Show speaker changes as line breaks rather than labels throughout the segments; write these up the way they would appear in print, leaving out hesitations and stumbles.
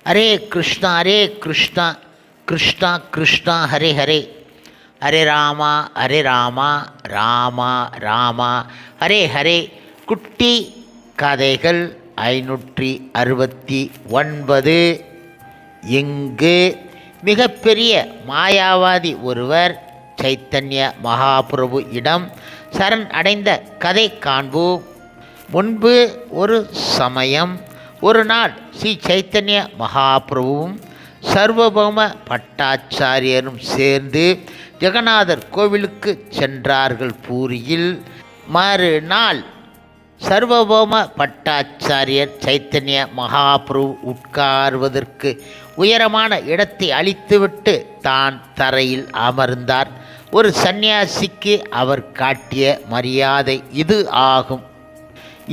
ஹரே கிருஷ்ணா ஹரே கிருஷ்ணா கிருஷ்ணா கிருஷ்ணா ஹரே ஹரே, ஹரே ராமா ஹரே ராமா ராமா ராமா ஹரே ஹரே. குட்டி கதைகள் 569. இங்கு மிகப்பெரிய மாயாவாதி ஒருவர் சைத்தன்ய மகாபிரபு இடம் சரண் அடைந்த கதை காண்போம். முன்பு ஒரு சமயம் ஒரு நாள் ஸ்ரீ சைத்தன்ய மகாபிரபுவும் சர்வபௌம பட்டாச்சாரியரும் சேர்ந்து ஜெகநாதர் கோவிலுக்கு சென்றார்கள் பூரியில். மறுநாள் சர்வபௌம பட்டாச்சாரியர் சைத்தன்ய மகாபிரபு உட்கார்வதற்கு உயரமான இடத்தை அளித்துவிட்டு தான் தரையில் அமர்ந்தார். ஒரு சந்நியாசிக்கு அவர் காட்டிய மரியாதை இது ஆகும்.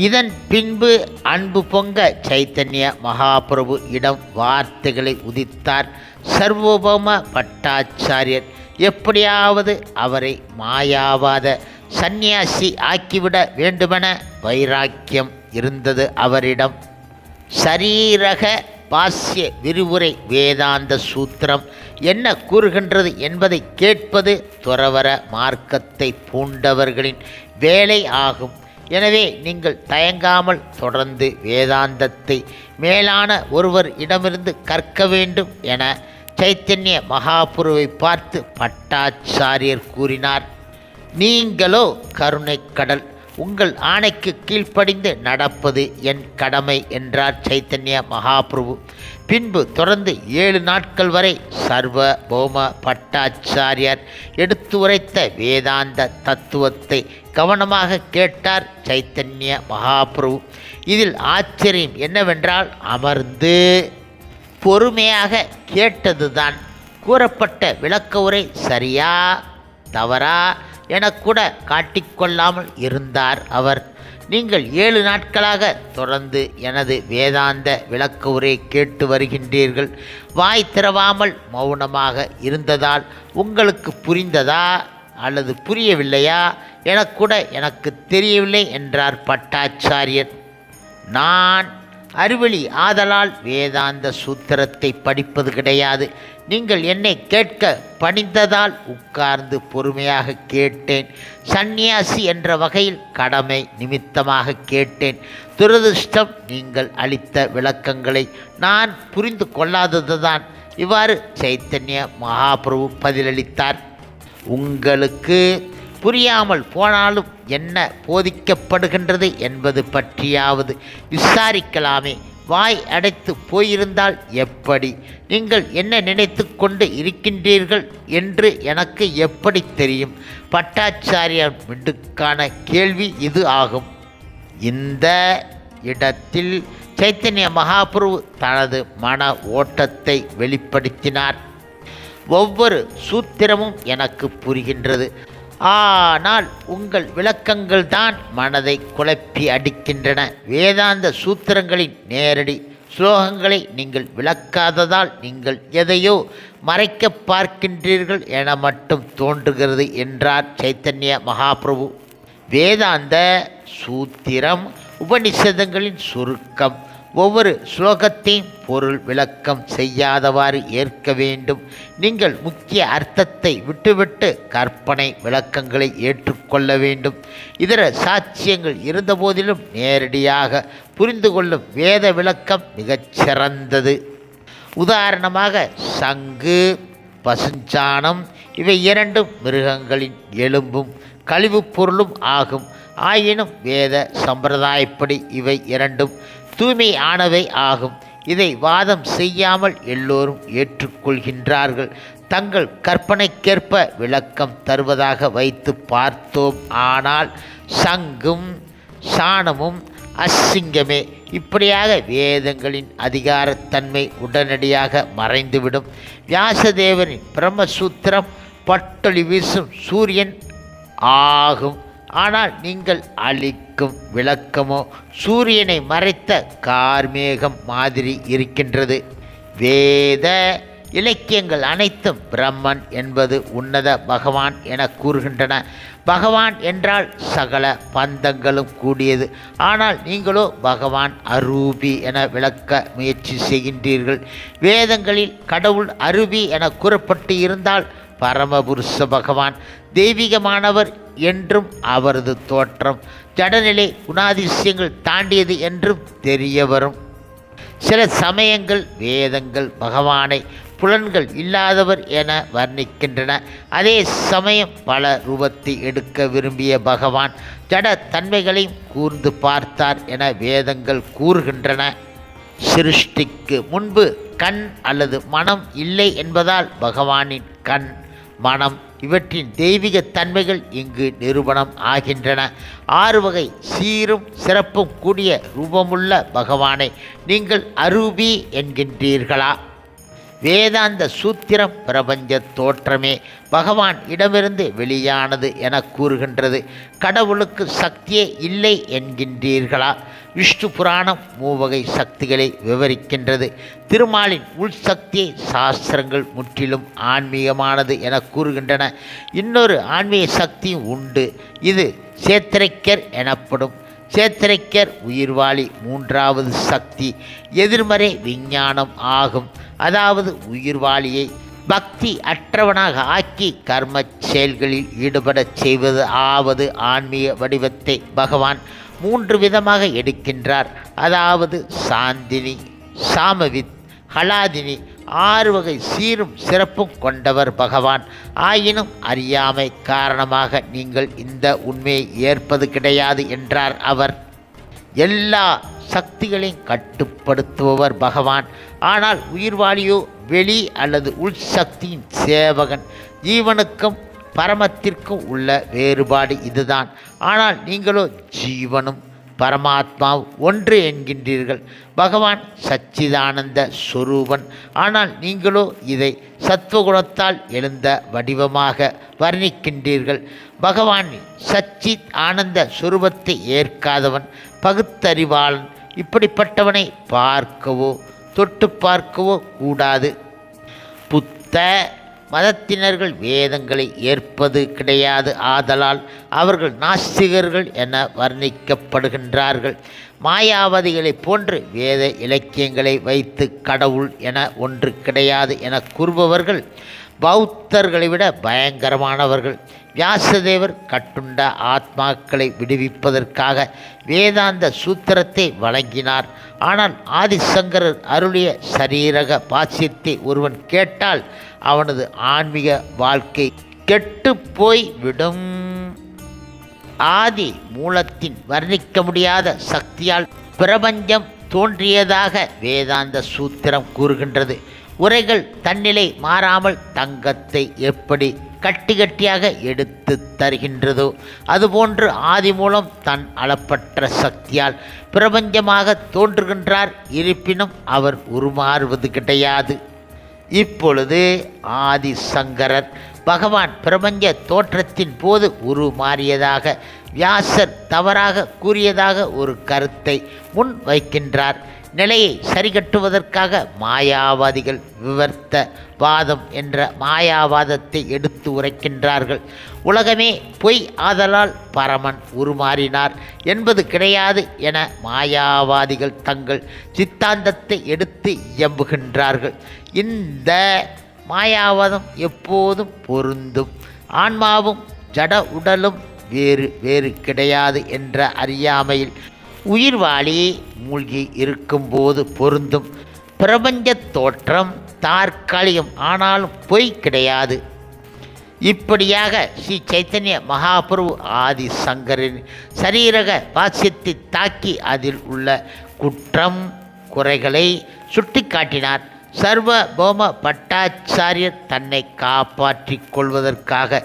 இதன் பின்பு அன்பு பொங்க சைத்தன்ய மகாபிரபு இடம் வார்த்தைகளை உதித்தார். சர்வபௌம பட்டாச்சாரியர் எப்படியாவது அவரை மாயாவாத சந்நியாசி ஆக்கிவிட வேண்டுமென வைராக்கியம் இருந்தது அவரிடம். சரீரக பாஸ்ய விரிவுரை வேதாந்த சூத்திரம் என்ன கூறுகின்றது என்பதை கேட்பது துறவற மார்க்கத்தை பூண்டவர்களின் வேலை ஆகும். எனவே நீங்கள் தயங்காமல் தொடர்ந்து வேதாந்தத்தை மேலான ஒருவர் இடமிருந்து கற்க வேண்டும் என சைத்தன்ய மகாபுருவை பார்த்து பட்டாச்சாரியர் கூறினார். நீங்களோ கருணை கடல், உங்கள் ஆணைக்கு கீழ்ப்படிந்து நடப்பது என் கடமை என்றார் சைத்தன்ய மகாபிரபு. பின்பு தொடர்ந்து 7 நாட்கள் வரை சர்வ பௌம பட்டாச்சாரியார் எடுத்து உரைத்த வேதாந்த தத்துவத்தை கவனமாக கேட்டார் சைத்தன்ய மகாபிரபு. இதில் ஆச்சரியம் என்னவென்றால் அமர்ந்து பொறுமையாக கேட்டதுதான். கூறப்பட்ட விளக்க உரை சரியா தவறா எனக்கூட காட்டிக்கொள்ளாமல் இருந்தார் அவர். நீங்கள் 7 நாட்களாக தொடர்ந்து எனது வேதாந்த விளக்க உரை கேட்டு வருகின்றீர்கள். வாய் திறவாமல் மௌனமாக இருந்ததால் உங்களுக்கு புரிந்ததா அல்லது புரியவில்லையா எனக்கூட எனக்கு தெரியவில்லை என்றார் பட்டாச்சாரியர். நான் அறிவெளி ஆதலால் வேதாந்த சூத்திரத்தை படிப்பது கிடையாது. நீங்கள் என்னை கேட்க பணிந்ததால் உட்கார்ந்து பொறுமையாக கேட்டேன். சந்நியாசி என்ற வகையில் கடமை நிமித்தமாக கேட்டேன். துரதிர்ஷ்டம் நீங்கள் அளித்த விளக்கங்களை நான் புரிந்து கொள்ளாததுதான். இவ்வாறு சைத்தன்ய மகாபிரபு பதிலளித்தார். உங்களுக்கு புரியாமல் போனாலும் என்ன போதிக்கப்படுகின்றது என்பது பற்றியாவது விசாரிக்கலாமே. வாய் அடைத்து போயிருந்தால் எப்படி? நீங்கள் என்ன நினைத்து கொண்டு இருக்கின்றீர்கள் என்று எனக்கு எப்படி தெரியும்? பட்டாச்சாரியார் மிடுக்கான கேள்வி இது ஆகும். இந்த இடத்தில் சைத்தன்ய மகாபிரபு தனது மன ஓட்டத்தை வெளிப்படுத்தினார். ஒவ்வொரு சூத்திரமும் எனக்கு புரிகின்றது. ஆனால் உங்கள் விளக்கங்கள் தான் மனதை குழப்பி அடிக்கின்றன. வேதாந்த சூத்திரங்களின் நேரடி ஸ்லோகங்களை நீங்கள் விளக்காததால் நீங்கள் எதையோ மறைக்க பார்க்கின்றீர்கள் என மட்டும் தோன்றுகிறது என்றார் சைத்தன்ய மகாபிரபு. வேதாந்த சூத்திரம் உபனிஷதங்களின் சுருக்கம். ஒவ்வொரு ஸ்லோகத்தையும் பொருள் விளக்கம் செய்யாதவாறு ஏற்க வேண்டும். நீங்கள் முக்கிய அர்த்தத்தை விட்டுவிட்டு கற்பனை விளக்கங்களை ஏற்றுக்கொள்ள வேண்டும். இதர சாட்சியங்கள் இருந்தபோதிலும் நேரடியாக புரிந்து கொள்ளும் வேத விளக்கம் மிகச்சிறந்தது. உதாரணமாக சங்கு, பசுஞ்சாணம் இவை 2 மிருகங்களின் எலும்பும் கழிவுப் பொருளும் ஆகும். ஆயினும் வேத சம்பிரதாயப்படி இவை 2 தூய்மை ஆனவை ஆகும். இதை வாதம் செய்யாமல் எல்லோரும் ஏற்றுக்கொள்கின்றார்கள். தங்கள் கற்பனைக்கேற்ப விளக்கம் தருவதாக வைத்து பார்த்தோம். ஆனால் சங்கும் சாணமும் அசிங்கமே. இப்படியாக வேதங்களின் அதிகாரத்தன்மை உடனடியாக மறைந்துவிடும். வியாசதேவரின் பிரம்மசூத்திரம் பட்டொளி வீசும் சூரியன் ஆகும். ஆனால் நீங்கள் அளிக்கும் விளக்கமோ சூரியனை மறைத்த கார்மேகம் மாதிரி இருக்கின்றது. வேத இலக்கியங்கள் அனைத்தும் பிரம்மன் என்பது உன்னத பகவான் என கூறுகின்றன. பகவான் என்றால் சகல பந்தங்களும் கூடியது. ஆனால் நீங்களோ பகவான் அரூபி என விளக்க முயற்சி செய்கின்றீர்கள். வேதங்களில் கடவுள் அரூபி என கூறப்பட்டு இருந்தால் பரமபுருஷ பகவான் தெய்வீகமானவர் என்றும் அவரது தோற்றம் ஜடநிலை குணாதிசயங்கள் தாண்டியது என்றும் தெரிய வரும். சில சமயங்கள் வேதங்கள் பகவானை புலன்கள் இல்லாதவர் என வர்ணிக்கின்றன. அதே சமயம் பல ரூபத்தை எடுக்க விரும்பிய பகவான் ஜட தன்மைகளையும் கூர்ந்து பார்த்தார் என வேதங்கள் கூறுகின்றன. சிருஷ்டிக்கு முன்பு கண் அல்லது மனம் இல்லை என்பதால் பகவானின் கண் மனம் இவற்றின் தெய்வீக தன்மைகள் இங்கு நிரூபணம் ஆகின்றன. 6 வகை சீரும் சிறப்பும் கூடிய ரூபமுள்ள பகவானை நீங்கள் அரூபி என்கின்றீர்களா? வேதாந்த சூத்திரம் பிரபஞ்ச தோற்றமே பகவான் இடமிருந்து வெளியானது என கூறுகின்றது. கடவுளுக்கு சக்தியே இல்லை என்கின்றீர்களா? விஷ்ணு புராணம் 3 வகை சக்திகளை விவரிக்கின்றது. திருமாலின் உள் சக்தியை சாஸ்திரங்கள் முற்றிலும் ஆன்மீகமானது என கூறுகின்றன. இன்னொரு ஆன்மீக சக்தியும் உண்டு. இது சேத்திரைக்கர் எனப்படும். சேத்திரைக்கர் உயிர்வாளி 3வது சக்தி எதிர்மறை விஞ்ஞானம் ஆகும். அதாவது உயிர்வாளியை பக்தி அற்றவனாக ஆக்கி கர்ம செயல்களில் ஈடுபடச் செய்வது ஆவது ஆன்மீக வடிவத்தை பகவான் 3 விதமாக எடுக்கின்றார். அதாவது சாந்தினி, சாமவித், ஹலாதினி. 6 வகை சீரும் சிறப்பும் கொண்டவர் பகவான். ஆயினும் அறியாமை காரணமாக நீங்கள் இந்த உண்மையை ஏற்பது கிடையாது என்றார் அவர். எல்லா சக்திகளையும் கட்டுப்படுத்துபவர் பகவான். ஆனால் உயிர்வாளியோ வெளி அல்லது உள் சக்தியின் சேவகன். ஜீவனுக்கும் பரமத்திற்கும் உள்ள வேறுபாடு இதுதான். ஆனால் நீங்களோ ஜீவனும் பரமாத்மாவும் ஒன்று என்கின்றீர்கள். பகவான் சச்சிதானந்த ஸ்வரூபன். ஆனால் நீங்களோ இதை சத்வகுணத்தால் எழுந்த வடிவமாக வர்ணிக்கின்றீர்கள். பகவான் சச்சித் ஆனந்த ஸ்வரூபத்தை ஏற்காதவன், பகுத்தறிவாளன். இப்படிப்பட்டவனை பார்க்கவோ தொட்டு பார்க்கவோ கூடாது. புத்த மதத்தினர்கள் வேதங்களை ஏற்பது கிடையாது. ஆதலால் அவர்கள் நாஸ்திகர்கள் என வர்ணிக்கப்படுகின்றார்கள். மாயாவாதிகளைப் போன்று வேத இலக்கியங்களை வைத்து கடவுள் என ஒன்று கிடையாது என கூறுபவர்கள் பௌத்தர்களை விட பயங்கரமானவர்கள். வியாசதேவர் கட்டுண்ட ஆத்மாக்களை விடுவிப்பதற்காக வேதாந்த சூத்திரத்தை வழங்கினார். ஆனால் ஆதிசங்கரர் அருளிய சரீரக பாஷ்யத்தை ஒருவன் கேட்டால் அவனது ஆன்மீக வாழ்க்கை கெட்டு போய் விடும். ஆதி மூலத்தின் வர்ணிக்க முடியாத சக்தியால் பிரபஞ்சம் தோன்றியதாக வேதாந்த சூத்திரம் கூறுகின்றது. உரைகள் தன்னிலை மாறாமல் தங்கத்தை எப்படி கட்டி கட்டியாக எடுத்து தருகின்றதோ அதுபோன்று ஆதி மூலம் தன் அளப்பற்ற சக்தியால் பிரபஞ்சமாக தோன்றுகின்றார். இருப்பினும் அவர் உருமாறுவது கிடையாது. இப்பொழுது ஆதிசங்கரர் பகவான் பிரபஞ்ச தோற்றத்தின் போது உருமாறியதாக வியாசர் தவறாக கூறியதாக ஒரு கருத்தை முன் வைக்கின்றார். நிலையை சரிகட்டுவதற்காக மாயாவாதிகள் விவர்த்த வாதம் என்ற மாயாவாதத்தை எடுத்து உரைக்கின்றார்கள். உலகமே பொய் ஆதலால் பரமன் உருமாறினார் என்பது கிடையாது என மாயாவாதிகள் தங்கள் சித்தாந்தத்தை எடுத்து இயம்புகின்றார்கள். இந்த மாயாவாதம் எப்போதும் பொருந்தும். ஆன்மாவும் ஜட உடலும் வேறு வேறு கிடையாது என்ற அறியாமையில் உயிர்வாளி மூழ்கி இருக்கும்போது பொருந்தும். பிரபஞ்ச தோற்றம் தற்காலிகம், ஆனாலும் பொய் கிடையாது. இப்படியாக ஸ்ரீ சைத்தன்ய மகாபிரபு ஆதிசங்கரின் சரீரக பாஷ்யத்தை தாக்கி அதில் உள்ள குற்றம் குறைகளை சுட்டி காட்டினார். சர்வபௌம பட்டாச்சாரியர் தன்னை காப்பாற்றிக் கொள்வதற்காக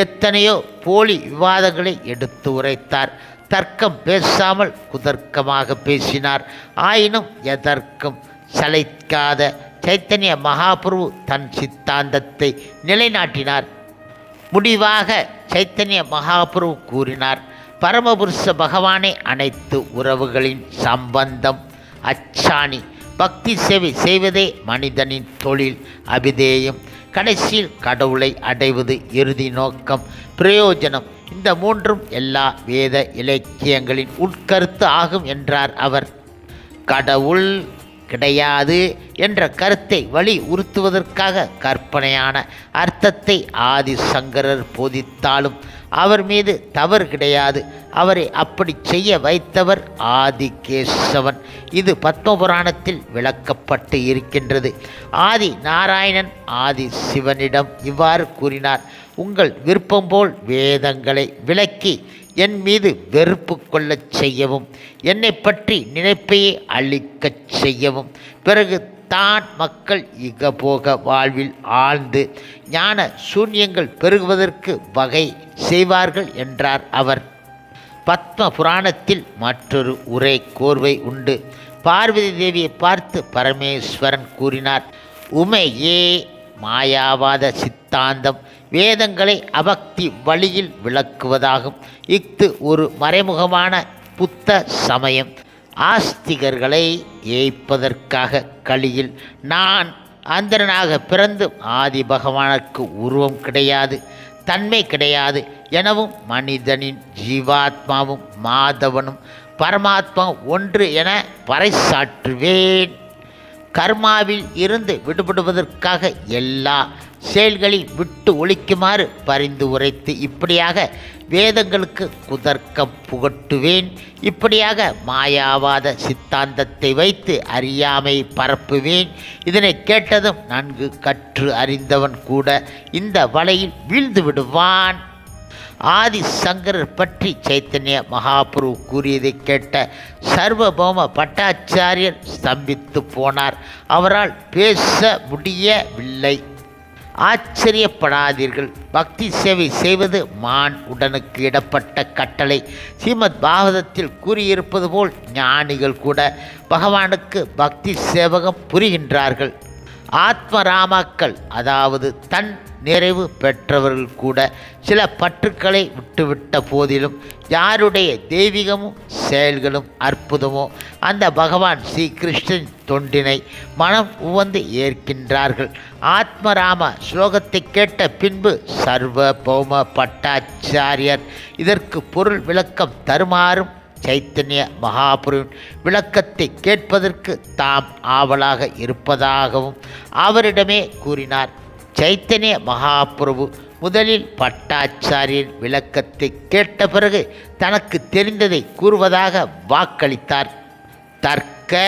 எத்தனையோ போலி விவாதங்களை எடுத்து உரைத்தார். தர்க்கம் பேசாமல் குதர்க்கமாக பேசினார். ஆயினும் எதற்கும் சளைக்காத சைத்தன்ய மகாபிரபு தன் சித்தாந்தத்தை நிலைநாட்டினார். முடிவாக சைத்தன்ய மகாபிரபு கூறினார், பரமபுருஷ பகவானே அனைத்து உறவுகளின் சம்பந்தம். அச்சாணி பக்தி சேவை செய்வதே மனிதனின் தொழில், அபிதேயம். கடைசியில் கடவுளை அடைவது இறுதி நோக்கம், பிரயோஜனம். இந்த மூன்றும் எல்லா வேத இலக்கியங்களின் உட்கருத்து ஆகும் என்றார் அவர். கடவுள் கிடையாது என்ற கருத்தை வலியுறுத்துவதற்காக கற்பனையான அர்த்தத்தை ஆதிசங்கரர் போதித்தாலும் அவர் மீது தவறு கிடையாது. அவரை அப்படி செய்ய வைத்தவர் ஆதிகேசவன். இது பத்மபுராணத்தில் விளக்கப்பட்டு இருக்கின்றது. ஆதி நாராயணன் ஆதி சிவனிடம் இவ்வாறு கூறினார்: உங்கள் விருப்பம் போல் வேதங்களை விளக்கி என் மீது வெறுப்பு கொள்ளச் செய்யவும், என்னை பற்றி நினைப்பையே அழிக்கச் செய்யவும், பிறகு தான் மக்கள் இகபோக வாழ்வில் ஆழ்ந்து ஞான சூன்யங்கள் பெருகுவதற்கு வகை செய்வார்கள் என்றார் அவர். பத்ம புராணத்தில் மற்றொரு உரை கோர்வை உண்டு. பார்வதி தேவியை பார்த்து பரமேஸ்வரன் கூறினார்: உமையே, மாயாவாத சித்தாந்தம் வேதங்களை அபக்தி வழியில் விளக்குவதாகும். இஃது ஒரு மறைமுகமான புத்த சமயம். ஆஸ்திகர்களை ஏய்ப்பதற்காக கலியில் நான் அந்தரனாக பிறந்து ஆதி பகவானுக்கு உருவம் கிடையாது, தன்மை கிடையாது எனவும் மனிதனின் ஜீவாத்மாவும் மாதவனும் பரமாத்மா ஒன்று என பறைசாற்றுவேன். கர்மாவில் இருந்து விடுபடுவதற்காக எல்லா செயல்களையும் விட்டு ஒழிக்குமாறு பரிந்து உரைத்து இப்படியாக வேதங்களுக்கு குதர்க்கம் புகட்டுவேன். இப்படியாக மாயாவாத சித்தாந்தத்தை வைத்து அறியாமை பரப்புவேன். இதனை கேட்டதும் நன்கு கற்று அறிந்தவன் கூட இந்த வலையில் வீழ்ந்து விடுவான். ஆதி சங்கரர் பற்றி சைத்தன்ய மகாபிரபு கூறியதை கேட்ட சர்வபௌம பட்டாச்சாரியர் ஸ்தம்பித்து போனார். அவரால் பேச முடியவில்லை. ஆச்சரியப்படாதீர்கள். பக்தி சேவை செய்வது மான் உடனுக்கு இடப்பட்ட கட்டளை. ஸ்ரீமத் பாகவதத்தில் கூறியிருப்பது போல் ஞானிகள் கூட பகவானுக்கு பக்தி சேவகம் புரிகின்றார்கள். ஆத்மராமாக்கள், அதாவது தன் நிறைவு பெற்றவர்கள் கூட சில பற்றுக்களை விட்டுவிட்ட போதிலும் யாருடைய தெய்வீகமும் செயல்களும் அற்புதமோ அந்த பகவான் ஸ்ரீகிருஷ்ணன் தொண்டினை மனம் உவந்து ஏற்கின்றார்கள். ஆத்மராம ஸ்லோகத்தை கேட்ட பின்பு சர்வபௌம பட்டாச்சாரியர் இதற்கு பொருள் விளக்கம் தருமாறும் சைத்தன்ய மகாபுருவின் விளக்கத்தை கேட்பதற்கு தாம் ஆவலாக இருப்பதாகவும் அவரிடமே கூறினார். சைத்தன்ய மகாபிரபு முதலில் பட்டாச்சாரியன் விளக்கத்தை கேட்ட பிறகு தனக்கு தெரிந்ததை கூறுவதாக வாக்களித்தார். தர்க்க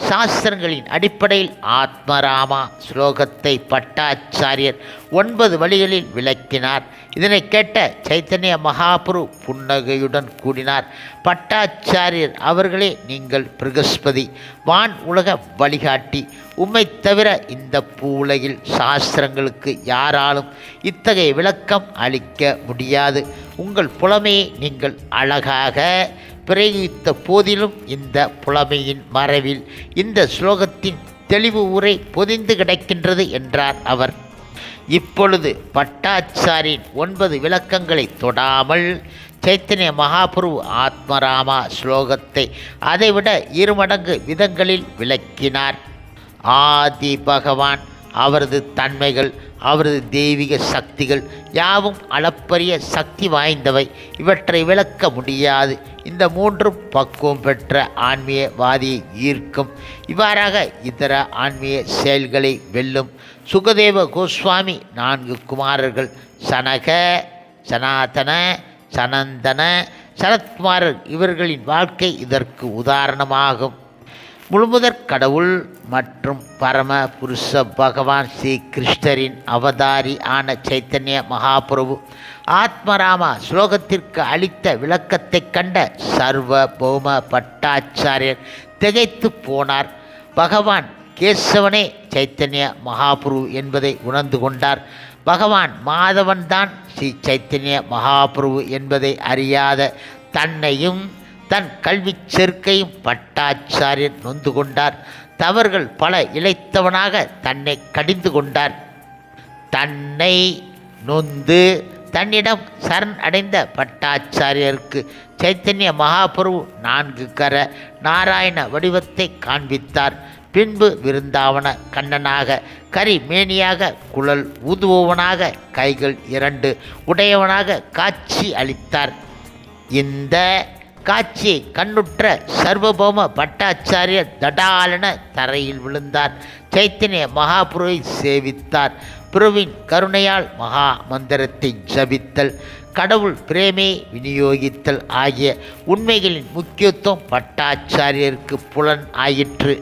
சாஸ்திரங்களின் அடிப்படையில் ஆத்மராமா ஸ்லோகத்தை பட்டாச்சாரியர் 9 வழிகளில் விளக்கினார். இதனை கேட்ட சைத்தன்ய மகாபுரு புன்னகையுடன் கூறினார்: பட்டாச்சாரியர் அவர்களே, நீங்கள் பிரகஸ்பதி, வான் உலக வழிகாட்டி. உம்மை தவிர இந்த பூவுலகில் சாஸ்திரங்களுக்கு யாராலும் இத்தகைய விளக்கம் அளிக்க முடியாது. உங்கள் புலமையை நீங்கள் அழகாக பிரயோகித்த போதிலும் இந்த புலமையின் மறைவில் இந்த ஸ்லோகத்தின் தெளிவு உரை பொதிந்து கிடக்கின்றது என்றார் அவர். இப்பொழுது பட்டாச்சாரியின் 9 விளக்கங்களை தொடாமல் சைத்தன்ய மகாபிரபு ஆத்மராமா ஸ்லோகத்தை அதைவிட 2 மடங்கு விதங்களில் விளக்கினார். ஆதி பகவான், அவரது தன்மைகள், அவரது தெய்வீக சக்திகள் யாவும் அளப்பரிய சக்தி வாய்ந்தவை. இவற்றை விளக்க முடியாது. இந்த 3ம் பக்குவம் பெற்ற ஆன்மீகவாதியை ஈர்க்கும். இவ்வாறாக இதர ஆன்மீக செயல்களை வெல்லும். சுகதேவ கோஸ்வாமி 4 குமாரர்கள் சனக, சனாதன, சனந்தன, சனத்குமாரர் இவர்களின் வாழ்க்கை இதற்கு உதாரணமாகும். முழுமுதற் கடவுள் மற்றும் பரம புருஷ பகவான் ஸ்ரீ கிருஷ்ணரின் அவதாரி ஆன சைத்தன்ய மகாபிரபு ஆத்மராமா ஸ்லோகத்திற்கு அளித்த விளக்கத்தை கண்ட சர்வபௌம பட்டாச்சாரியர் திகைத்து போனார். பகவான் கேசவனே சைத்தன்ய மகாபிரபு என்பதை உணர்ந்து கொண்டார். பகவான் மாதவன்தான் ஸ்ரீ சைத்தன்ய மகாபிரபு என்பதை அறியாத தன்னையும் தன் கல்வி செருக்கையும் பட்டாச்சாரியர் நொந்து கொண்டார். தவறுகள் பல இழைத்தவனாக தன்னை கடிந்து கொண்டார். தன்னை நொந்து தன்னிடம் சரண் அடைந்த பட்டாச்சாரியருக்கு சைத்தன்ய மகாபிரபு 4 கர நாராயண வடிவத்தை காண்பித்தார். பின்பு விருந்தாவன கண்ணனாக கரிமேனியாக குழல் ஊதுபவனாக கைகள் 2 உடையவனாக காட்சி அளித்தார். இந்த காட்சியை கண்ணுற்ற சர்வபௌம பட்டாச்சாரியர் தடாலென தரையில் விழுந்தார். சைத்தன்ய மகாபுருவை சேவித்தார். பிரபுவின் கருணையால் மகா மந்திரத்தை ஜபித்தல், கடவுள் பிரேமையை விநியோகித்தல் ஆகிய உண்மைகளின் முக்கியத்துவம் பட்டாச்சாரியருக்கு புலன் ஆயிற்று.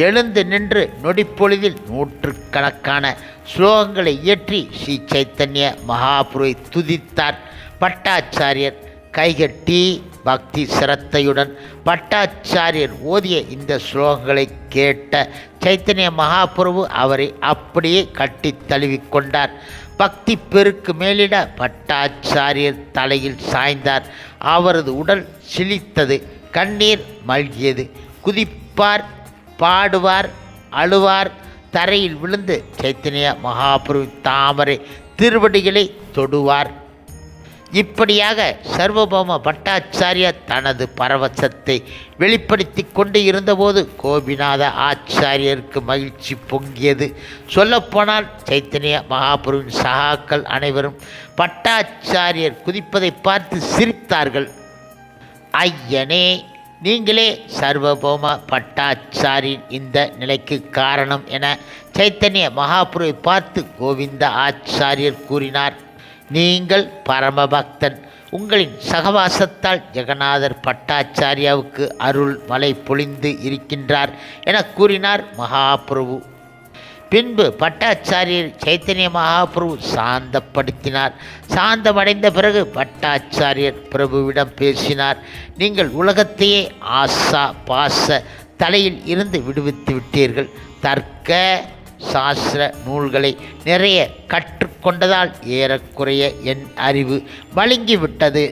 எழுந்து நின்று நொடிப்பொழுதில் 100கணக்கான ஸ்லோகங்களை இயற்றி ஸ்ரீ சைத்தன்ய மகாபுருவை துதித்தார். பட்டாச்சாரியர் கைகட்டி பக்தி சிரத்தையுடன் பட்டாச்சாரியர் ஓதிய இந்த ஸ்லோகங்களை கேட்ட சைத்தன்ய மகாபிரபு அவரை அப்படியே கட்டி தழுவிக்கொண்டார். பக்தி பெருக்கு மேலிட பட்டாச்சாரியர் தலையில் சாய்ந்தார். அவரது உடல் சிலித்தது, கண்ணீர் மல்கியது. குதிப்பார், பாடுவார், அழுவார், தரையில் விழுந்து சைத்தன்ய மகாபிரபு தாமரை திருவடிகளை தொடுவார். இப்படியாக சர்வபௌம பட்டாச்சாரியா தனது பரவசத்தை வெளிப்படுத்தி கொண்டு இருந்தபோது கோபிநாத ஆச்சாரியருக்கு மகிழ்ச்சி பொங்கியது. சொல்லப்போனால் சைத்தன்ய மகாபுருவின் சகாக்கள் அனைவரும் பட்டாச்சாரியர் குதிப்பதை பார்த்து சிரித்தார்கள். ஐயனே, நீங்களே சர்வபௌம பட்டாச்சாரியின் இந்த நிலைக்கு காரணம் என சைத்தன்ய மகாபுருவை பார்த்து கோவிந்த ஆச்சாரியர் கூறினார். நீங்கள் பரமபக்தன். உங்களின் சகவாசத்தால் ஜெகநாதர் பட்டாச்சாரியாவுக்கு அருள் மலை பொழிந்து இருக்கின்றார் என கூறினார் மகாபிரபு. பின்பு பட்டாச்சாரியர் சைத்தன்ய மகாபிரபு சாந்தப்படுத்தினார். சாந்தமடைந்த பிறகு பட்டாச்சாரியர் பிரபுவிடம் பேசினார். நீங்கள் உலகத்தையே ஆசா பாச தலையில் இருந்து விடுவித்து விட்டீர்கள். தர்க்க சாஸ்திர நூல்களை நிறைய கற்றுக்கொண்டதால் ஏறக்குறைய என் அறிவு மழுங்கிவிட்டது.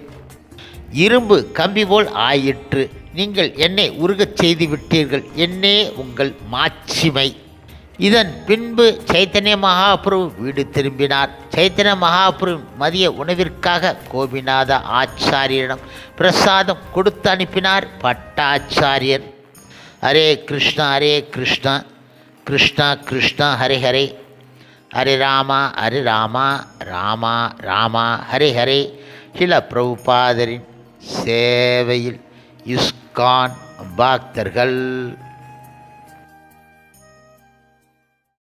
இரும்பு கம்பி போல் ஆயிற்று. நீங்கள் என்னை உருகச் செய்து விட்டீர்கள். என்னே உங்கள் மாட்சிமை. இதன் பின்பு சைத்தன்ய மகாபிரபு வீடு திரும்பினார். சைத்தன்ய மகாபிரபு மதிய உணவிற்காக கோபிநாத ஆச்சாரியரிடம் பிரசாதம் கொடுத்து அனுப்பினார் பட்டாச்சாரியர். ஹரே கிருஷ்ணா ஹரே கிருஷ்ணா கிருஷ்ணா கிருஷ்ணா ஹரே ஹரே, ஹரே ராமா ராமா ராமா ஹரே ஹரே. சில பிரபுபாதரின் சேவையில் இஸ்கான் பக்தர்கள்.